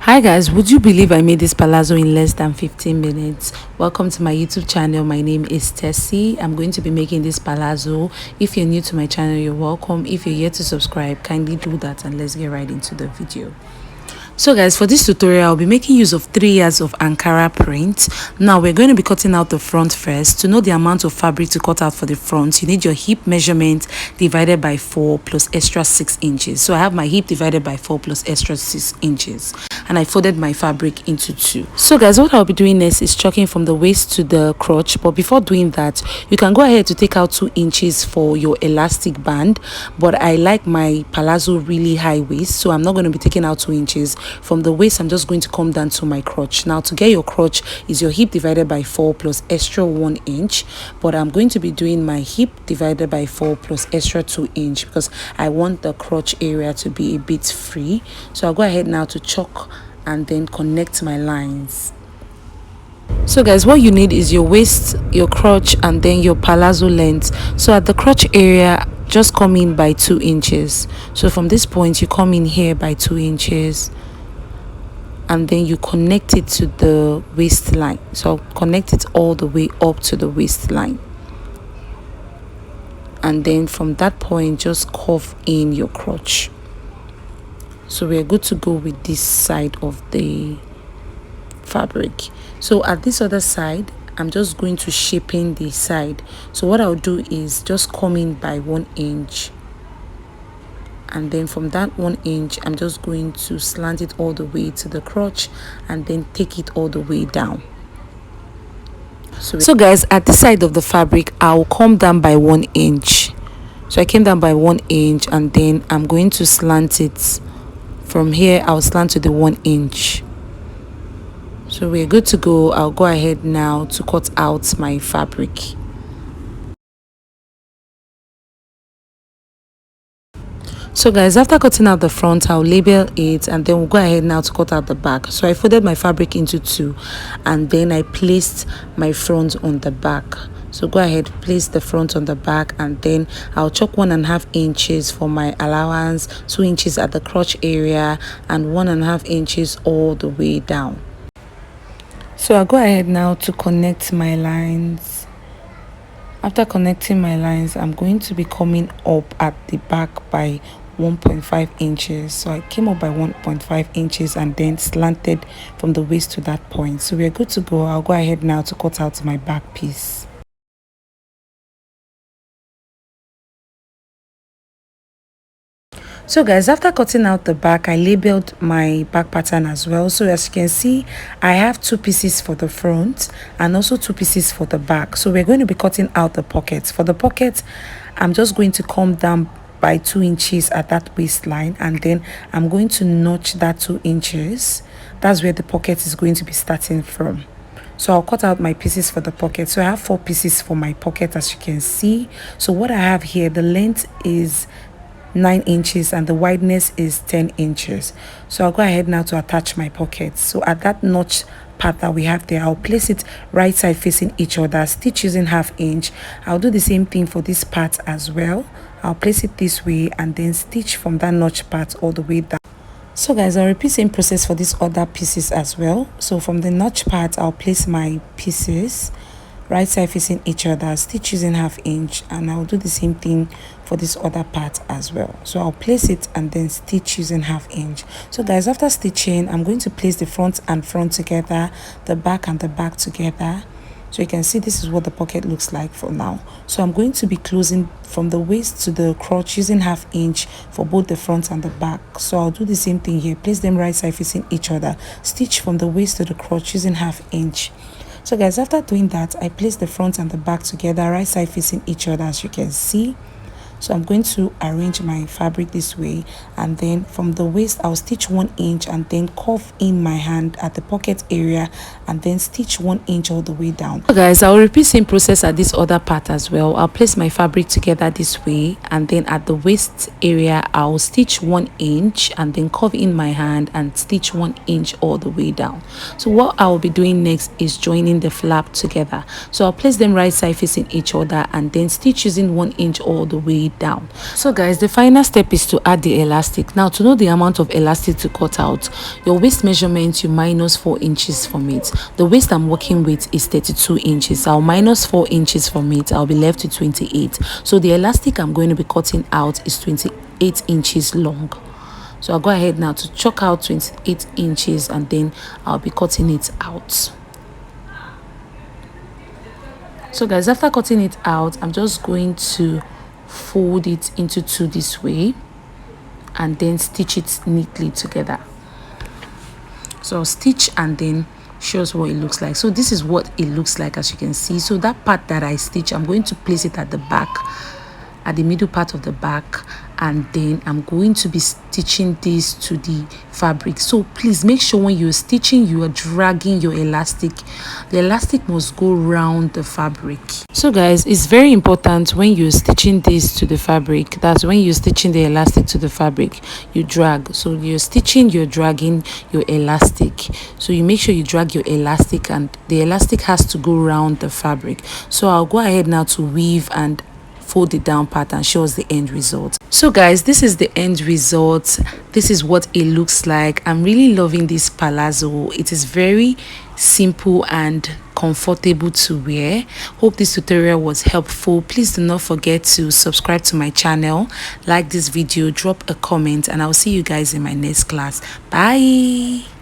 Hi guys, would you believe I made this palazzo in less than 15 minutes? Welcome to my YouTube channel. My name is Tessie. I'm going to be making this palazzo. If you're new to my channel, you're welcome. If you're yet to subscribe, kindly do that and let's get right into the video. So guys, for this tutorial I'll be making use of 3 yards of Ankara print. Now we're going to be cutting out the front first. To know the amount of fabric to cut out for the front, you need your hip measurement divided by 4 plus extra 6 inches. So I have my hip divided by 4 plus extra 6 inches, and I folded my fabric into 2. So guys, what I'll be doing next is chalking from the waist to the crotch. But before doing that, you can go ahead to take out 2 inches for your elastic band, but I like my palazzo really high waist, so I'm not going to be taking out 2 inches. From the waist, I'm just going to come down to my crotch. Now to get your crotch is your hip divided by 4 plus extra 1 inch, but I'm going to be doing my hip divided by 4 plus extra 2 inch because I want the crotch area to be a bit free. So I'll go ahead now to chalk and then connect my lines. So guys, what you need is your waist, your crotch, and then your palazzo length. So at the crotch area, just come in by 2 inches. So from this point, you come in here by 2 inches, and then you connect it to the waistline. So connect it all the way up to the waistline, and then from that point just curve in your crotch. So we're good to go with this side of the fabric. So at this other side, I'm just going to shape in the side. So what I'll do is just come in by 1 inch, and then from that 1 inch I'm just going to slant it all the way to the crotch and then take it all the way down. So guys, at this side of the fabric I'll come down by 1 inch. So I came down by 1 inch, and then I'm going to slant it from here. I'll slant to the 1 inch. So we're good to go. I'll go ahead now to cut out my fabric. So guys, after cutting out the front, I'll label it, and then we'll go ahead now to cut out the back. So I folded my fabric into 2, and then I placed my front on the back. So go ahead, place the front on the back, and then I'll chalk 1.5 inches for my allowance, 2 inches at the crotch area, and 1.5 inches all the way down. So I'll go ahead now to connect my lines. After connecting my lines, I'm going to be coming up at the back by 1.5 inches. So I came up by 1.5 inches and then slanted from the waist to that point. So we're good to go. I'll go ahead now to cut out my back piece. So guys, after cutting out the back, I labeled my back pattern as well. So as you can see, I have 2 pieces for the front and also 2 pieces for the back. So we're going to be cutting out the pockets. For the pocket, I'm just going to come down by 2 inches at that waistline, and then I'm going to notch that 2 inches. That's where the pocket is going to be starting from. So I'll cut out my pieces for the pocket. So I have 4 pieces for my pocket, as you can see. So what I have here, the length is 9 inches and the wideness is 10 inches. So I'll go ahead now to attach my pocket. So at that notch part that we have there, I'll place it right side facing each other, stitch using 1/2 inch. I'll do the same thing for this part as well. I'll place it this way and then stitch from that notch part all the way down. So guys, I'll repeat the same process for these other pieces as well. So from the notch part, I'll place my pieces right side facing each other, stitch using 1/2 inch, and I'll do the same thing for this other part as well. So I'll place it and then stitch using 1/2 inch. So guys, after stitching, I'm going to place the front and front together, the back and the back together. So you can see this is what the pocket looks like for now. So I'm going to be closing from the waist to the crotch using 1/2 inch for both the front and the back. So I'll do the same thing here, place them right side facing each other, stitch from the waist to the crotch using 1/2 inch. So guys, after doing that, I place the front and the back together, right side facing each other, as you can see. So I'm going to arrange my fabric this way, and then from the waist I'll stitch 1 inch and then curve in my hand at the pocket area and then stitch 1 inch all the way down. So guys, I'll repeat same process at this other part as well. I'll place my fabric together this way, and then at the waist area I'll stitch 1 inch and then curve in my hand and stitch 1 inch all the way down. So what I'll be doing next is joining the flap together. So I'll place them right side facing each other and then stitch using 1 inch all the way it down. So guys, the final step is to add the elastic. Now, to know the amount of elastic to cut out, your waist measurement, you minus 4 inches from it. The waist I'm working with is 32 inches. I'll minus 4 inches from it. I'll be left with 28. So the elastic I'm going to be cutting out is 28 inches long. So I'll go ahead now to chalk out 28 inches and then I'll be cutting it out. So guys, after cutting it out, I'm just going to fold it into two this way and then stitch it neatly together. So I'll stitch and then shows what it looks like. So this is what it looks like, as you can see. So that part that I stitch, I'm going to place it at the back, at the middle part of the back, and then I'm going to be stitching this to the fabric. So please make sure when you're stitching, you are dragging your elastic. The elastic must go round the fabric. So guys, it's very important when you're stitching this to the fabric, that's when you're stitching the elastic to the fabric, you drag. So you're stitching, you're dragging your elastic. So you make sure you drag your elastic and the elastic has to go round the fabric. So I'll go ahead now to weave and fold it down part and show us the end result. So guys, this is the end result. This is what it looks like. I'm really loving this palazzo. It is very simple and comfortable to wear. Hope this tutorial was helpful. Please do not forget to subscribe to my channel, like this video, drop a comment, and I'll see you guys in my next class. Bye.